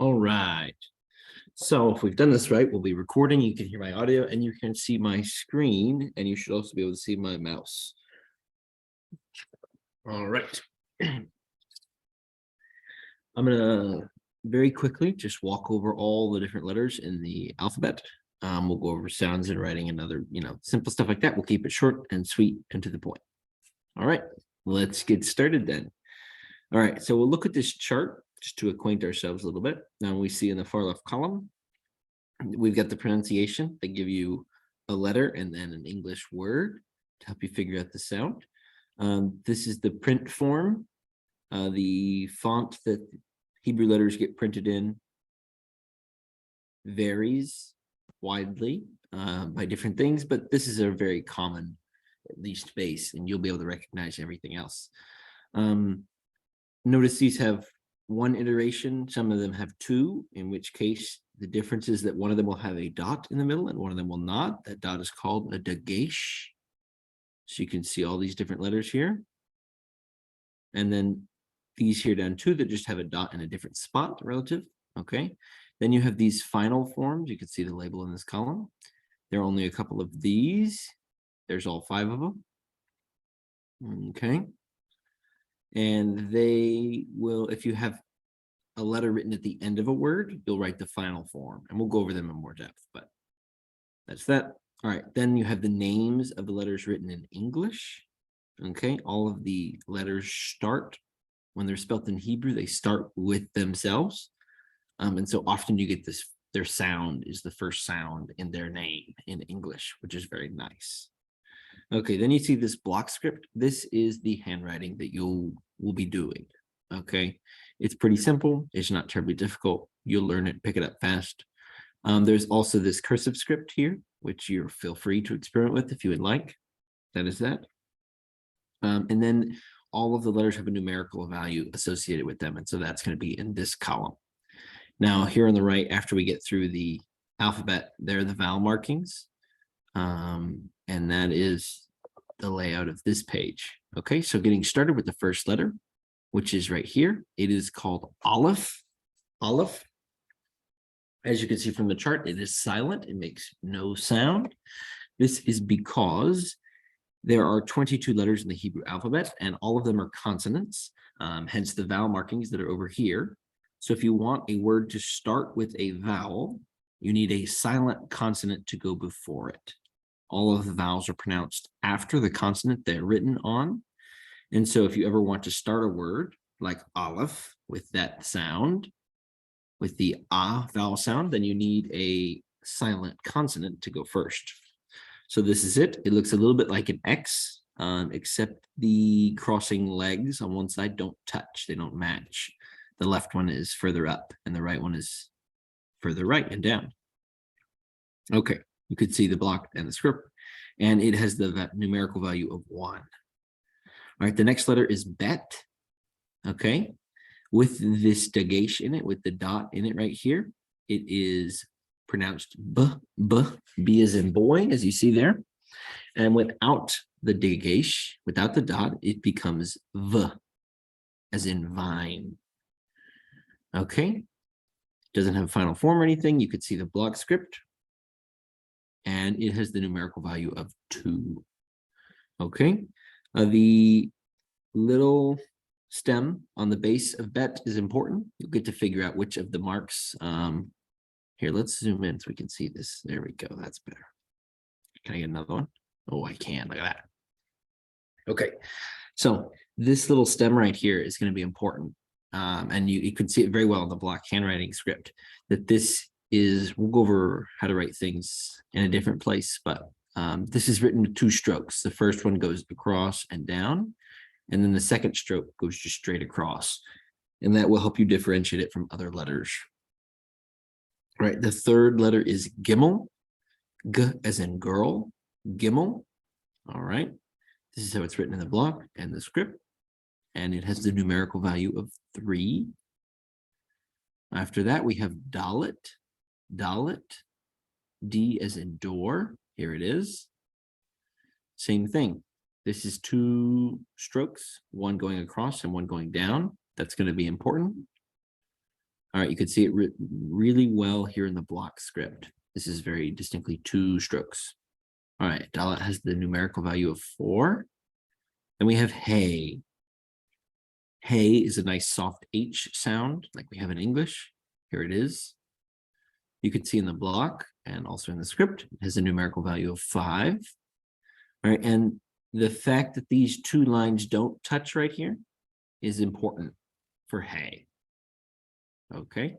All right. So if we've done this right, we'll be recording. You can hear my audio and you can see my screen, and you should also be able to see my mouse. All right. I'm going to very quickly just walk over all the different letters in the alphabet. We'll go over sounds and writing and other, simple stuff like that. We'll keep it short and sweet and to the point. All right, let's get started then. All right, so we'll look at this chart just to acquaint ourselves a little bit. Now we see in the far left column, we've got the pronunciation. They give you a letter and then an English word to help you figure out the sound. This is the print form. The font that Hebrew letters get printed in varies widely by different things, but this is a very common, at least base, and you'll be able to recognize everything else. Notice these have one iteration, some of them have two, in which case the difference is that one of them will have a dot in the middle and one of them will not. That dot is called a dagesh. So you can see all these different letters here. And then these here down too that just have a dot in a different spot relative. Okay. Then you have these final forms. You can see the label in this column. There are only a couple of these. There's all 5 of them. Okay. And they will, if you have a letter written at the end of a word, you'll write the final form. And we'll go over them in more depth, but that's that. All right. Then you have the names of the letters written in English. Okay. All of the letters start, when they're spelled in Hebrew, they start with themselves. And so often you get this, their sound is the first sound in their name in English, which is very nice. Okay, then you see this block script. This is the handwriting that will be doing. Okay, it's pretty simple. It's not terribly difficult. You'll learn it, pick it up fast. There's also this cursive script here, which you feel free to experiment with if you would like. That is that. And then all of the letters have a numerical value associated with them. And so that's going to be in this column. Now, here on the right, after we get through the alphabet, there are the vowel markings. And that is the layout of this page. Okay, so getting started with the first letter, which is right here. It is called Aleph. Aleph. As you can see from the chart, it is silent. It makes no sound. This is because there are 22 letters in the Hebrew alphabet, and all of them are consonants, hence the vowel markings that are over here. So if you want a word to start with a vowel, you need a silent consonant to go before it. All of the vowels are pronounced after the consonant they're written on. And so if you ever want to start a word like Aleph with that sound, with the ah vowel sound, then you need a silent consonant to go first. So this is it. It looks a little bit like an X, except the crossing legs on one side don't touch. They don't match. The left one is further up and the right one is further right and down. Okay, you could see the block and the script, and it has the numerical value of 1. All right, the next letter is Bet. Okay, with this dagesh in it, with the dot in it right here, it is pronounced B, B as in boy, as you see there. And without the dagesh, without the dot, it becomes V, as in vine. Okay, doesn't have a final form or anything. You could see the block script, and it has the numerical value of 2. Okay, the little stem on the base of Bet is important. You'll get to figure out which of the marks. Here, let's zoom in so we can see this. There we go. That's better. Can I get another one? Oh, I can. Look at that. Okay, so this little stem right here is going to be important. And you can see it very well in the block handwriting script, that this is, we'll go over how to write things in a different place, but this is written with 2 strokes. The first one goes across and down, and then the second stroke goes just straight across. And that will help you differentiate it from other letters. All right, the third letter is Gimel. G as in girl, Gimel. All right, this is how it's written in the block and the script. And it has the numerical value of 3. After that, we have Dalet. Dalet. D as in door. Here it is. Same thing. This is 2 strokes, one going across and one going down. That's going to be important. All right, you can see it really well here in the block script. This is very distinctly 2 strokes. All right, Dalet has the numerical value of 4. Then we have Hey. Hey is a nice soft H sound like we have in English. Here it is. You can see in the block and also in the script, it has a numerical value of 5. All right, and the fact that these 2 lines don't touch right here is important for Hey. Okay.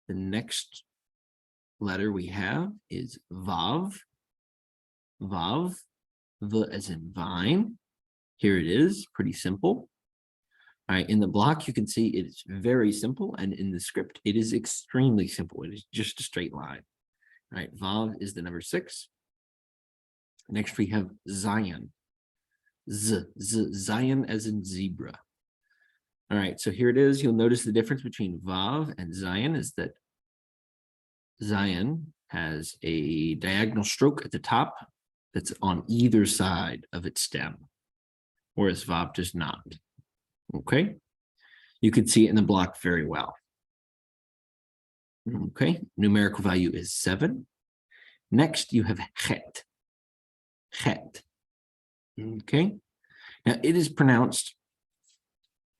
The next letter we have is Vav. Vav, V as in vine. Here it is, pretty simple. All right, in the block, you can see it's very simple, and in the script, it is extremely simple. It is just a straight line. All right, Vav is the number 6. Next, we have Zion. Zion as in zebra. All right, so here it is. You'll notice the difference between Vav and Zion is that Zion has a diagonal stroke at the top that's on either side of its stem, whereas Vav does not. Okay, you can see it in the block very well. Okay, numerical value is 7. Next, you have Het. Het. Okay, now it is pronounced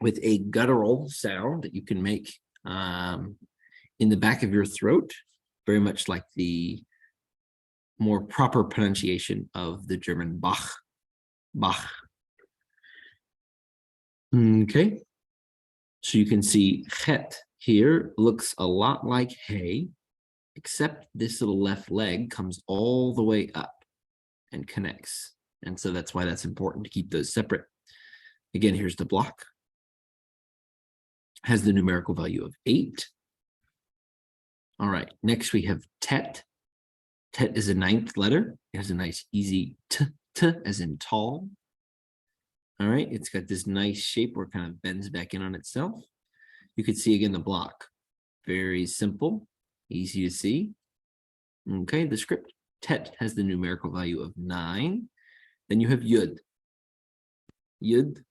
with a guttural sound that you can make in the back of your throat, very much like the more proper pronunciation of the German Bach. Bach. Okay, so you can see Het here looks a lot like Hey, except this little left leg comes all the way up and connects. And so that's why that's important to keep those separate. Again, here's the block. Has the numerical value of 8. All right, next we have Tet. Tet is a 9th letter. It has a nice easy t as in tall. All right, it's got this nice shape where it kind of bends back in on itself. You can see again the block. Very simple, easy to see. Okay, the script. Tet has the numerical value of 9. Then you have Yud. Yud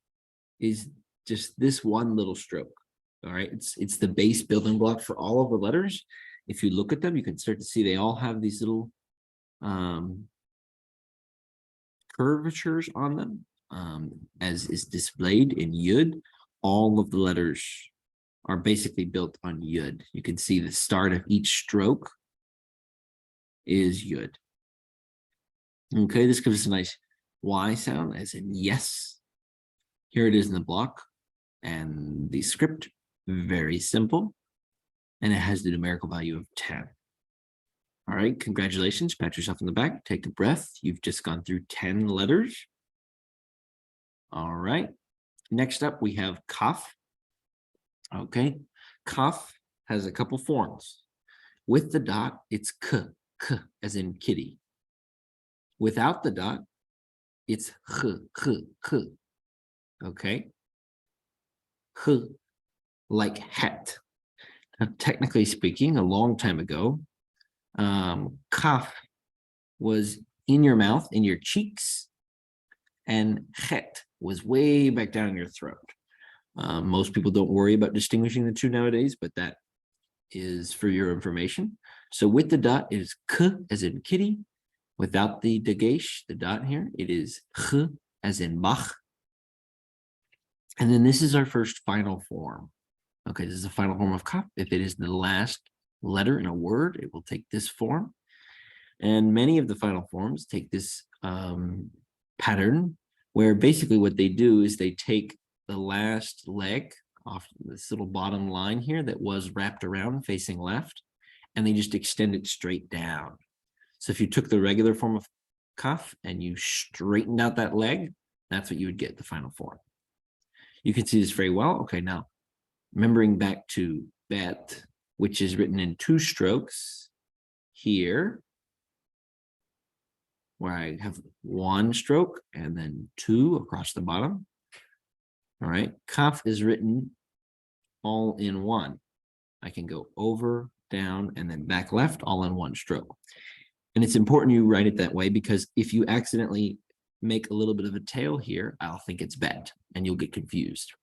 is just this one little stroke. All right, it's the base building block for all of the letters. If you look at them, you can start to see they all have these little curvatures on them, as is displayed in Yud. All of the letters are basically built on Yud. You can see the start of each stroke is Yud. Okay, this gives us a nice Y sound, as in yes. Here it is in the block, and the script, very simple, and it has the numerical value of 10. All right, congratulations, pat yourself on the back, take a breath. You've just gone through 10 letters. All right, next up we have Kaf. Okay, Kaf has a couple forms. With the dot, it's K, as in kitty. Without the dot, it's K. Okay, K, like het. Now, technically speaking, a long time ago, Kaf was in your mouth, in your cheeks, and het was way back down in your throat. Most people don't worry about distinguishing the two nowadays, but that is for your information. So with the dot, it is K as in kitty. Without the dagesh, the dot here, it is Ch as in Bach. And then this is our first final form. Okay, this is the final form of Kaf. If it is the last letter in a word, it will take this form. And many of the final forms take this pattern, where basically what they do is they take the last leg off this little bottom line here that was wrapped around facing left, and they just extend it straight down. So if you took the regular form of Kaf and you straightened out that leg, that's what you would get, the final form. You can see this very well. Okay, now remembering back to Bet, which is written in 2 strokes here, where I have 1 stroke and then 2 across the bottom. All right, Kaf is written all in 1. I can go over, down, and then back left, all in 1 stroke. And it's important you write it that way, because if you accidentally make a little bit of a tail here, I'll think it's Bet, and you'll get confused.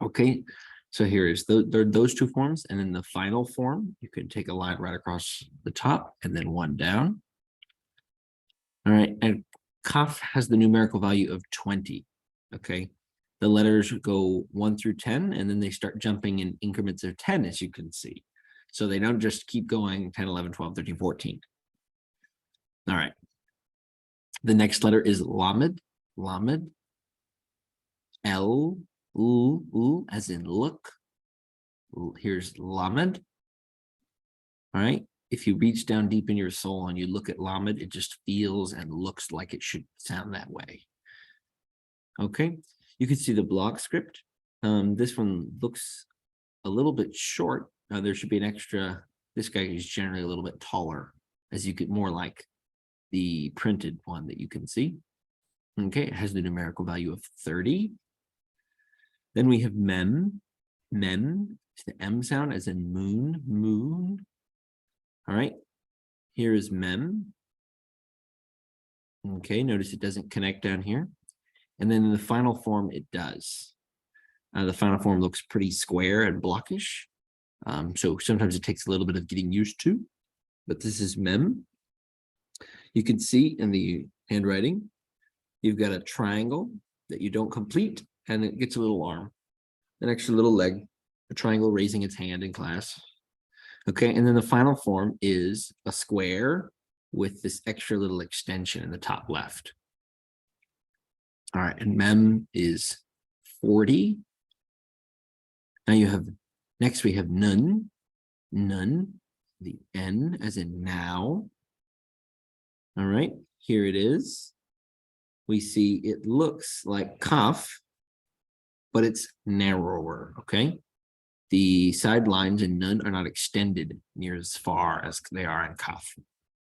Okay, so here is those two forms, and then the final form, you can take a line right across the top and then one down. All right, and kaf has the numerical value of 20. Okay, the letters go 1 through 10, and then they start jumping in increments of 10, as you can see. So they don't just keep going 10, 11, 12, 13, 14. All right. The next letter is lamed, lamed. L, U, as in look. Here's lamed. All right. If you reach down deep in your soul and you look at lamed, it just feels and looks like it should sound that way. Okay. You can see the block script. This one looks a little bit short. There should be an extra. This guy is generally a little bit taller, as you get more like the printed one that you can see. Okay, it has the numerical value of 30. Then we have mem. Mem is the M sound, as in moon, moon. All right, here is mem. Okay, notice it doesn't connect down here. And then in the final form, it does. The final form looks pretty square and blockish. So sometimes it takes a little bit of getting used to, but this is mem. You can see in the handwriting, you've got a triangle that you don't complete, and it gets a little arm, an extra little leg, a triangle raising its hand in class. Okay, and then the final form is a square with this extra little extension in the top left. All right, and mem is 40. Now you have, next we have nun, nun, the N as in now. All right, here it is. We see it looks like kaf, but it's narrower, okay? The sidelines in nun are not extended near as far as they are in kaf,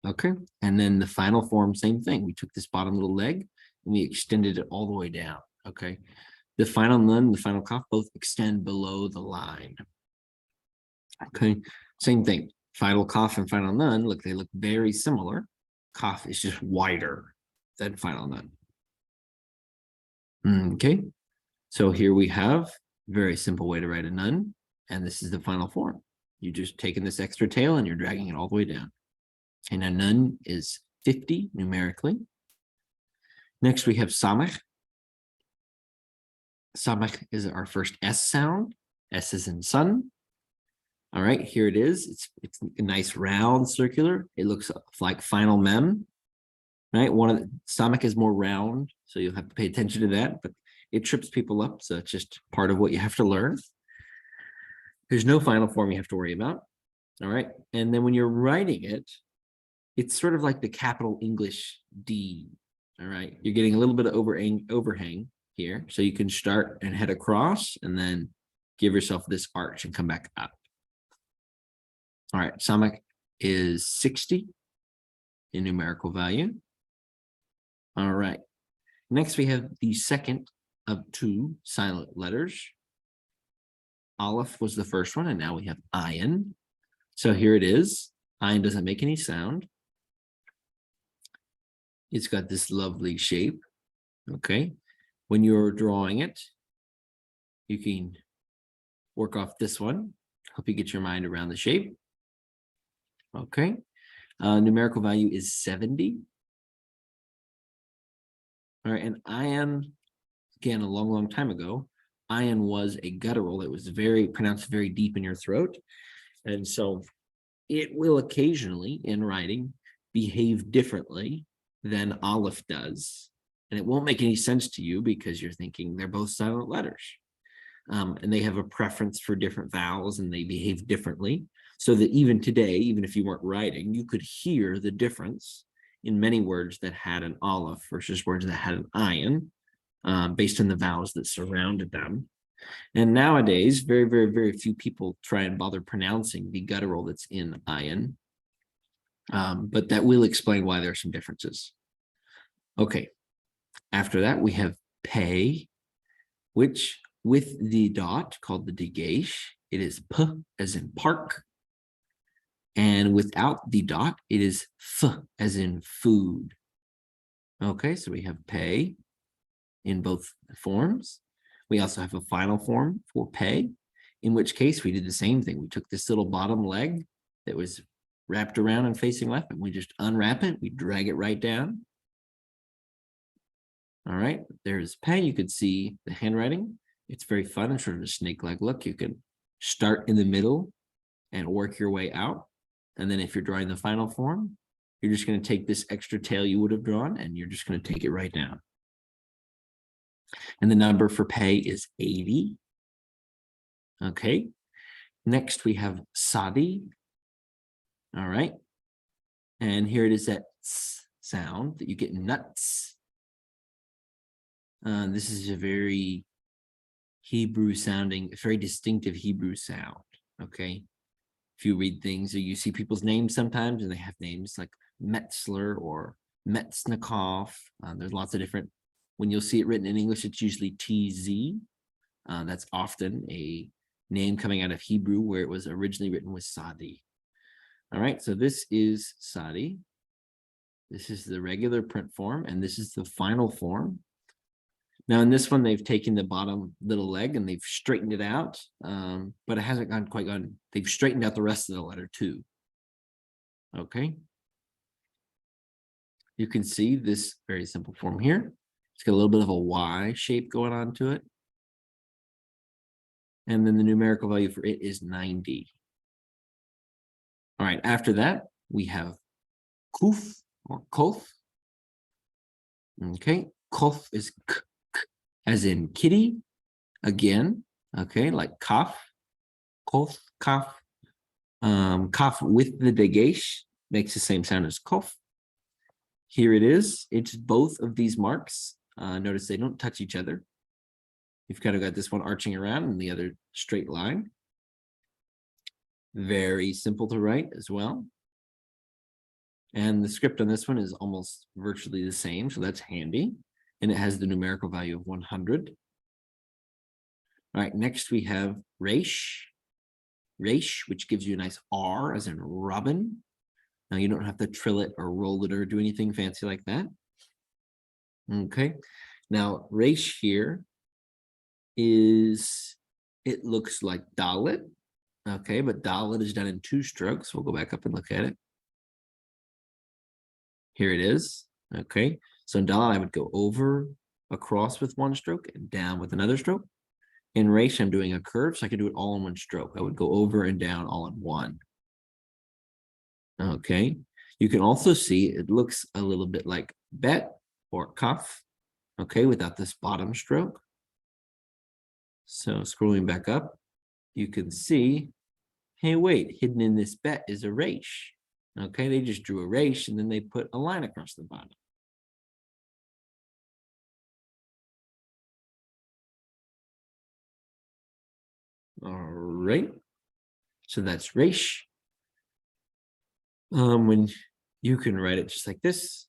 okay? And then the final form, same thing. We took this bottom little leg and we extended it all the way down, okay? The final nun, the final kaf both extend below the line, okay? Same thing, final kaf and final nun, look, they look very similar. Kaf is just wider than final nun. Okay, so here we have a very simple way to write a nun, and this is the final form. You're just taking this extra tail and you're dragging it all the way down. And a nun is 50 numerically. Next, we have samech. Samech is our first S sound. S is in sun. All right, here it is. It's a nice round circular. It looks like final mem. Right, one of the samech is more round, so you'll have to pay attention to that, but it trips people up, so it's just part of what you have to learn. There's no final form you have to worry about. All right, and then when you're writing it, it's sort of like the capital English D. All right, you're getting a little bit of overhang here, so you can start and head across and then give yourself this arch and come back up. All right, samech is 60 in numerical value. All right, next we have the second of two silent letters. Aleph was the first one, and now we have ayin. So here it is. Ayin doesn't make any sound. It's got this lovely shape, okay? When you're drawing it, you can work off this one. Help you get your mind around the shape. Okay, numerical value is 70. All right, and ayin, again, a long, long time ago, ayin was a guttural. It was very pronounced very deep in your throat. And so it will occasionally, in writing, behave differently than aleph does. And it won't make any sense to you because you're thinking they're both silent letters. And they have a preference for different vowels and they behave differently. So that even today, even if you weren't writing, you could hear the difference in many words that had an aleph versus words that had an ayin, based on the vowels that surrounded them. And nowadays, very, very, very few people try and bother pronouncing the guttural that's in ayin. But that will explain why there are some differences. Okay, after that, we have pay, which with the dot called the dagesh, it is p as in park. And without the dot, it is f as in food. Okay, so we have pay in both forms. We also have a final form for pay, in which case we did the same thing. We took this little bottom leg that was wrapped around and facing left, and we just unwrap it, we drag it right down. All right, there's pay. You could see the handwriting. It's very fun and sort of a snake-like look. You can start in the middle and work your way out. And then if you're drawing the final form, you're just going to take this extra tail you would have drawn and you're just going to take it right down. And the number for pay is 80. Okay. Next we have sadi. All right. And here it is that sound that you get nuts. This is a very Hebrew sounding, very distinctive Hebrew sound. Okay. If you read things or you see people's names sometimes and they have names like Metzler or Metznikoff, there's lots of different, when you'll see it written in English, it's usually TZ. That's often a name coming out of Hebrew where it was originally written with Sadi. All right, so this is Sadi. This is the regular print form, and this is the final form. Now in this one, they've taken the bottom little leg and they've straightened it out, but it hasn't quite gone. They've straightened out the rest of the letter too. Okay. You can see this very simple form here. It's got a little bit of a Y shape going on to it. And then the numerical value for it is 90. All right, after that, we have kuf or kof. Okay, kof is k, as in kitty, again, okay, like kaf, kof, kaf. Kaf with the dagesh makes the same sound as kof. Here it is. It's both of these marks. Notice they don't touch each other. You've kind of got this one arching around and the other straight line. Very simple to write as well. And the script on this one is almost virtually the same, so that's handy. And it has the numerical value of 100. All right, next we have Resh. Resh, which gives you a nice R as in robin. Now you don't have to trill it or roll it or do anything fancy like that. Okay, now Resh here is, it looks like Dalet. Okay, but Dalet is done in 2 strokes. We'll go back up and look at it. Here it is. Okay, so in Dalet I would go over, across with 1 stroke and down with another stroke. In Resh, I'm doing a curve, so I could do it all in 1 stroke. I would go over and down all in 1. Okay, you can also see it looks a little bit like bet or kaf, okay, without this bottom stroke. So scrolling back up, you can see, hey, wait, hidden in this bet is a resh. Okay, they just drew a resh and then they put a line across the bottom. All right, so that's resh. When you can write it just like this.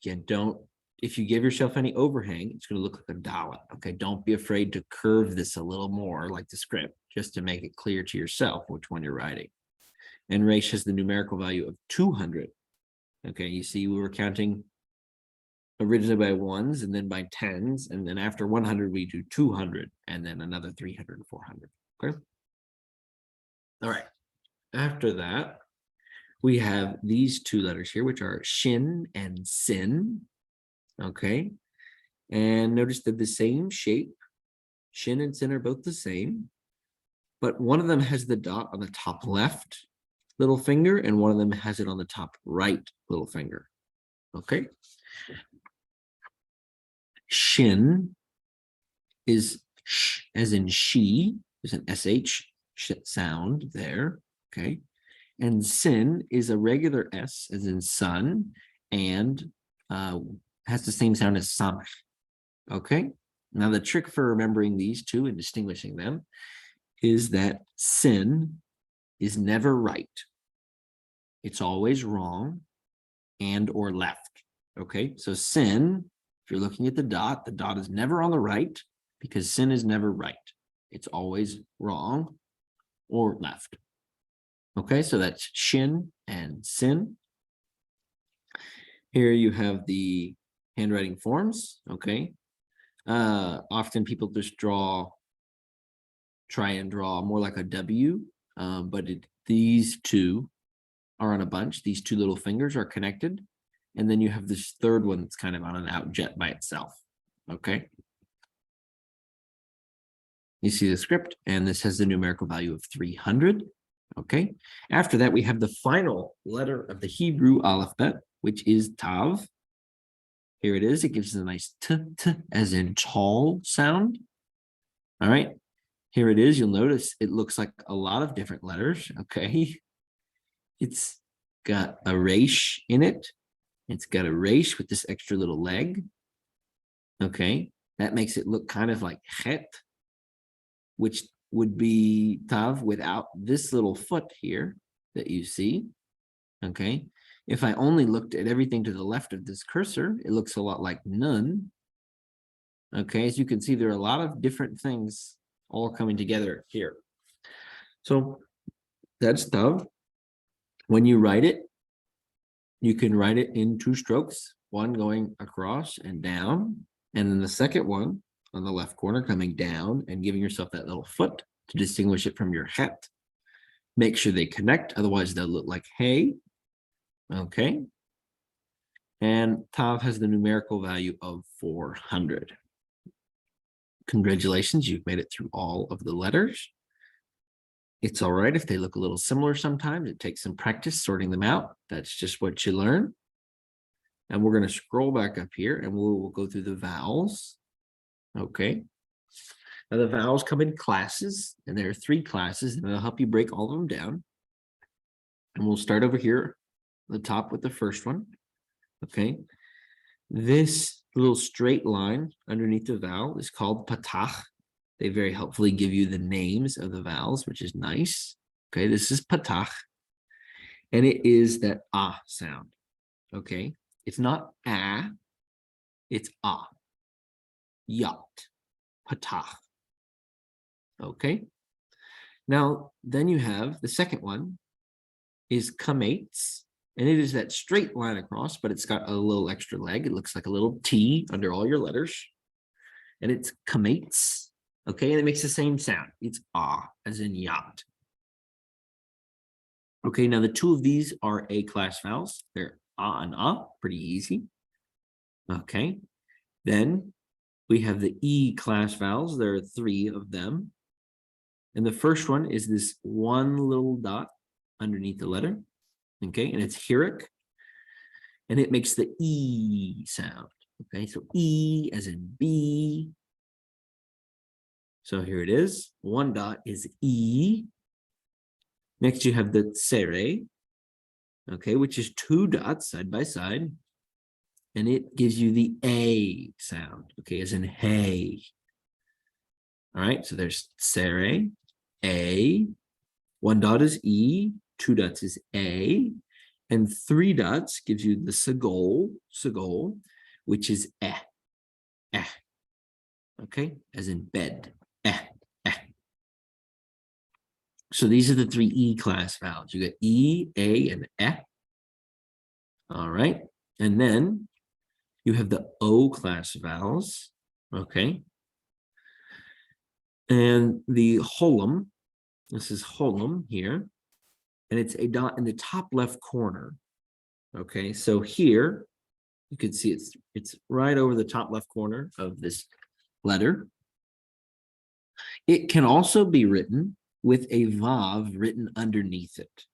Again, if you give yourself any overhang, it's going to look like a dalet. Okay, don't be afraid to curve this a little more like the script, just to make it clear to yourself which one you're writing. And Resh has the numerical value of 200. Okay, you see we were counting originally by 1s and then by 10s, and then after 100 we do 200 and then another 300 and 400. Okay. All right. After that, we have these 2 letters here, which are shin and sin. Okay. And notice that the same shape. Shin and sin are both the same, but one of them has the dot on the top left little finger, and one of them has it on the top right little finger. Okay. Shin is sh as in she. There's an sh sound there. Okay. And sin is a regular S as in sun, and has the same sound as samach. Okay. Now the trick for remembering these 2 and distinguishing them is that sin is never right. It's always wrong and or left. Okay. So sin, if you're looking at the dot is never on the right because sin is never right. It's always wrong or left. Okay, so that's shin and sin. Here you have the handwriting forms. Okay, Often people just try and draw more like a W, but these two are on a bunch. These two little fingers are connected. And then you have this third one that's kind of on an out jet by itself. Okay. You see the script, and this has the numerical value of 300. Okay. After that, we have the final letter of the Hebrew Alef-Bet, which is Tav. Here it is. It gives us a nice t, as in tall sound. All right. Here it is. You'll notice it looks like a lot of different letters. Okay. It's got a resh in it. It's got a resh with this extra little leg. Okay. That makes it look kind of like chet, which would be tav without this little foot here that you see. Okay. If I only looked at everything to the left of this cursor, it looks a lot like nun. Okay. As you can see, there are a lot of different things all coming together here. So that's tav. When you write it, you can write it in two strokes, one going across and down, and then the second one on the left corner coming down and giving yourself that little foot to distinguish it from your het. Make sure they connect, otherwise they'll look like hey. Okay. And Tav has the numerical value of 400. Congratulations, you've made it through all of the letters. It's all right if they look a little similar sometimes. It takes some practice sorting them out. That's just what you learn. And we're going to scroll back up here and we'll go through the vowels. Okay. Now the vowels come in classes, and there are 3 classes, and it'll help you break all of them down. And we'll start over here at the top with the first one. Okay. This little straight line underneath the vowel is called patach. They very helpfully give you the names of the vowels, which is nice. Okay, this is patach. And it is that ah sound. Okay, it's not ah, it's ah. Yat, patach. Okay. Now, then you have the second one is kametz. And it is that straight line across, but it's got a little extra leg. It looks like a little T under all your letters. And it's kametz. Okay, and it makes the same sound. It's ah, as in yacht. Okay, now the 2 of these are A-class vowels. They're ah and ah, pretty easy. Okay, then we have the E-class vowels. There are 3 of them. And the first one is this one little dot underneath the letter. Okay, and it's hirik. And it makes the E sound. Okay, so E as in B. So here it is. 1 dot is E. Next, you have the tsere, okay, which is 2 dots side by side. And it gives you the A sound, okay, as in hey. All right, so there's tsere, A. 1 dot is E, 2 dots is A. And 3 dots gives you the sagol, which is eh. Okay, as in bed. So these are the 3 E-class vowels. You get E, A, and E. All right. And then you have the O-class vowels. Okay. And the holum, this is holum here. And it's a dot in the top left corner. Okay. So here, you can see it's right over the top left corner of this letter. It can also be written with a vav written underneath it.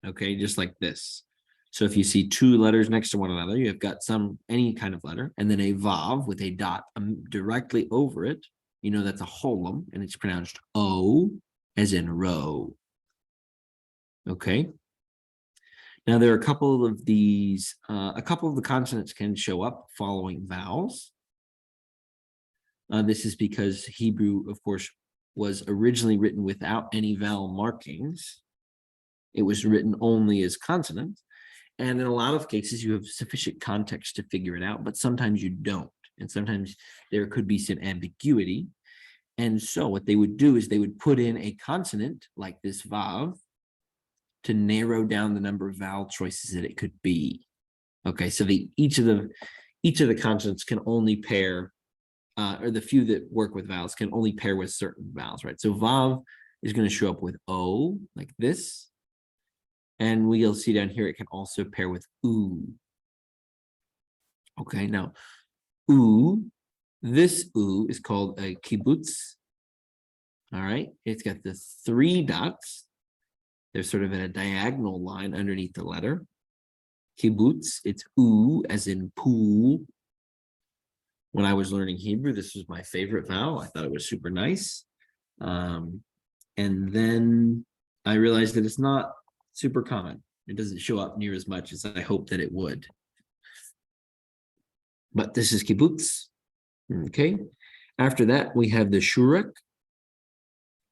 Okay, just like this. So if you see 2 letters next to one another, you've got any kind of letter, and then a vav with a dot directly over it. You know that's a holum, and it's pronounced O, as in row. Okay. Now there are a couple of these, a couple of the consonants can show up following vowels. This is because Hebrew, of course, was originally written without any vowel markings. It was written only as consonants. And in a lot of cases, you have sufficient context to figure it out, but sometimes you don't. And sometimes there could be some ambiguity. And so what they would do is they would put in a consonant like this vav to narrow down the number of vowel choices that it could be. Okay, so each of the consonants can only pair or the few that work with vowels can only pair with certain vowels, right? So vav is going to show up with O like this. And we'll see down here, it can also pair with oo. Okay, now oo, this oo is called a kibbutz. All right, it's got the 3 dots. They're sort of in a diagonal line underneath the letter. Kibbutz, it's oo as in pool. When I was learning Hebrew, this was my favorite vowel. I thought it was super nice. And then I realized that it's not super common. It doesn't show up near as much as I hoped that it would. But this is kibbutz. Okay. After that, we have the shurak,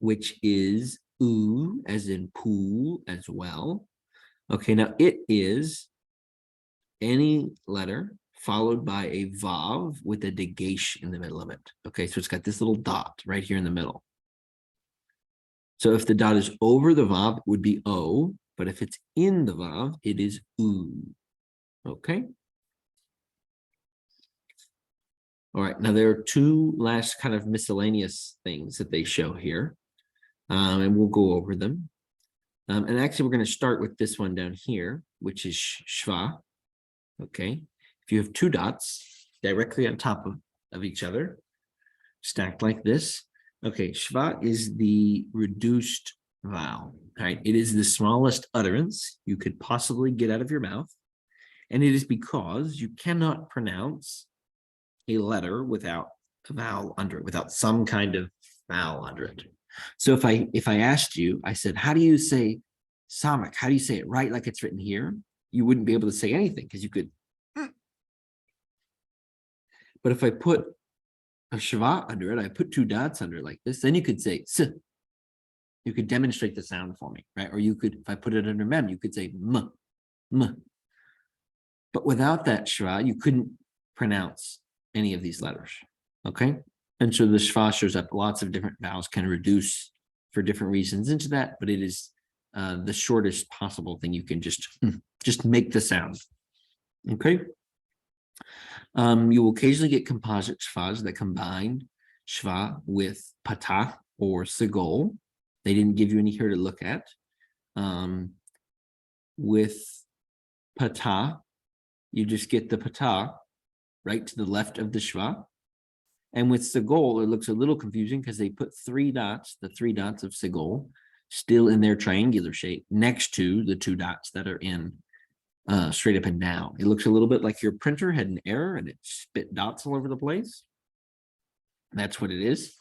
which is oo as in pool as well. Okay, now it is any letter followed by a vav with a dagesh in the middle of it. Okay, so it's got this little dot right here in the middle. So if the dot is over the vav, it would be O, but if it's in the vav, it is oo. Okay. All right, now there are 2 last kind of miscellaneous things that they show here, and we'll go over them. And actually, we're going to start with this one down here, which is shva. Okay, if you have 2 dots directly on top of each other, stacked like this. Okay, shva is the reduced vowel. Right, it is the smallest utterance you could possibly get out of your mouth, and it is because you cannot pronounce a letter without a vowel under it, without some kind of vowel under it. So if I asked you, I said, how do you say samak? How do you say it right like it's written here? You wouldn't be able to say anything because you could. But if I put a shva under it, I put 2 dots under it like this, then you could say s. You could demonstrate the sound for me, right? Or you could, if I put it under mem, you could say m, m. But without that shva, you couldn't pronounce any of these letters, okay? And so the shva shows up. Lots of different vowels can reduce for different reasons into that, but it is the shortest possible thing you can just make the sound, okay? You will occasionally get composite shvas that combine shva with patah or segol. They didn't give you any here to look at. With patah, you just get the patah right to the left of the shva. And with segol, it looks a little confusing because they put 3 dots, the 3 dots of segol, still in their triangular shape next to the 2 dots that are in straight up and down. It looks a little bit like your printer had an error and it spit dots all over the place. That's what it is.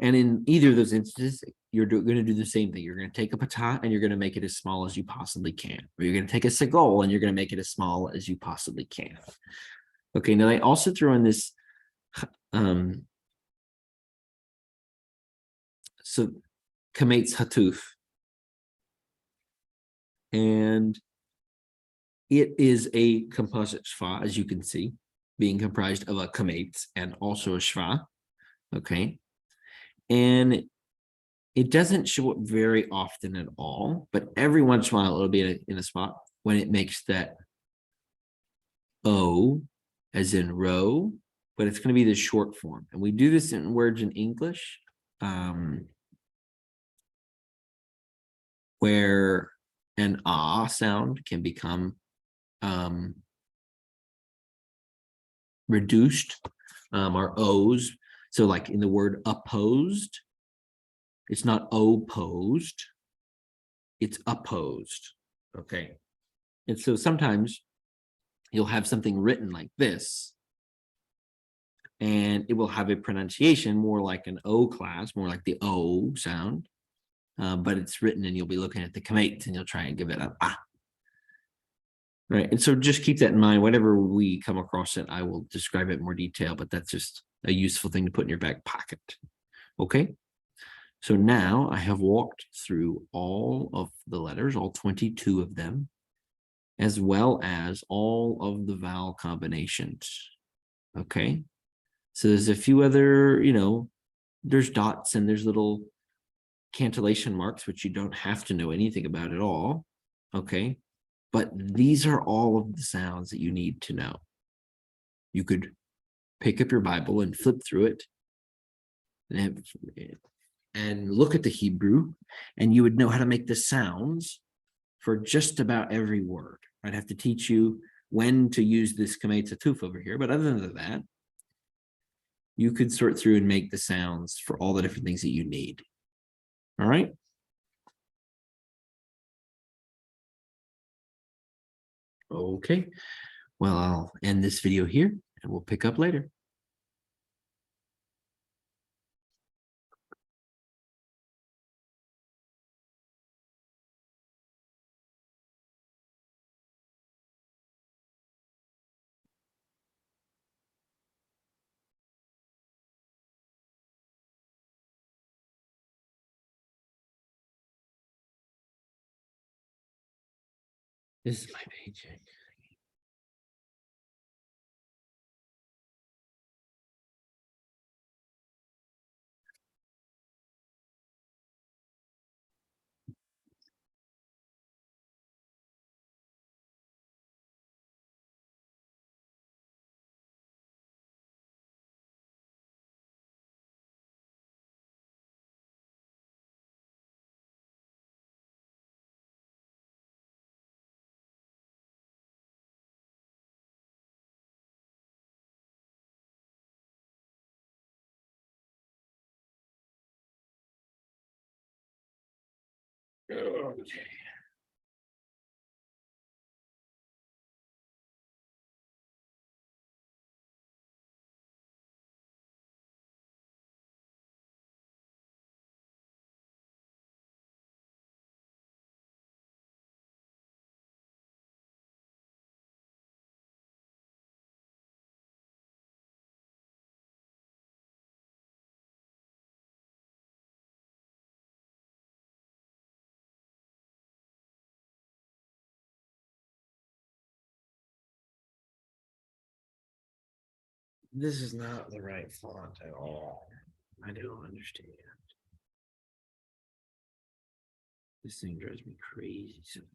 And in either of those instances, you're going to do the same thing. You're going to take a patah and you're going to make it as small as you possibly can. Or you're going to take a segol and you're going to make it as small as you possibly can. Okay, now I also throw in this so kametz hatuf. And it is a composite shva, as you can see, being comprised of a kametz and also a shva. Okay. And it doesn't show up very often at all, but every once in a while it'll be in a spot when it makes that O as in row, but it's going to be the short form. And we do this in words in English where an ah sound can become reduced, our O's. So like in the word opposed, it's not opposed, it's opposed, okay? And so sometimes you'll have something written like this, and it will have a pronunciation more like an O class, more like the O sound, but it's written and you'll be looking at the kametz and you'll try and give it a ah. Right, and so just keep that in mind. Whenever we come across it, I will describe it in more detail, but that's just a useful thing to put in your back pocket. Okay, so now I have walked through all of the letters, all 22 of them, as well as all of the vowel combinations. Okay, so there's a few other, there's dots and there's little cantillation marks, which you don't have to know anything about at all. Okay. But these are all of the sounds that you need to know. You could pick up your Bible and flip through it and look at the Hebrew, and you would know how to make the sounds for just about every word. I'd have to teach you when to use this kametz atuf over here, but other than that, you could sort through and make the sounds for all the different things that you need. All right? Okay. Well, I'll end this video here, and we'll pick up later. This is my paycheck. Okay. This is not the right font at all. I don't understand. This thing drives me crazy sometimes.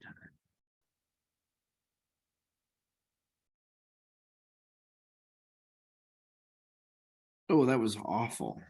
Oh, that was awful.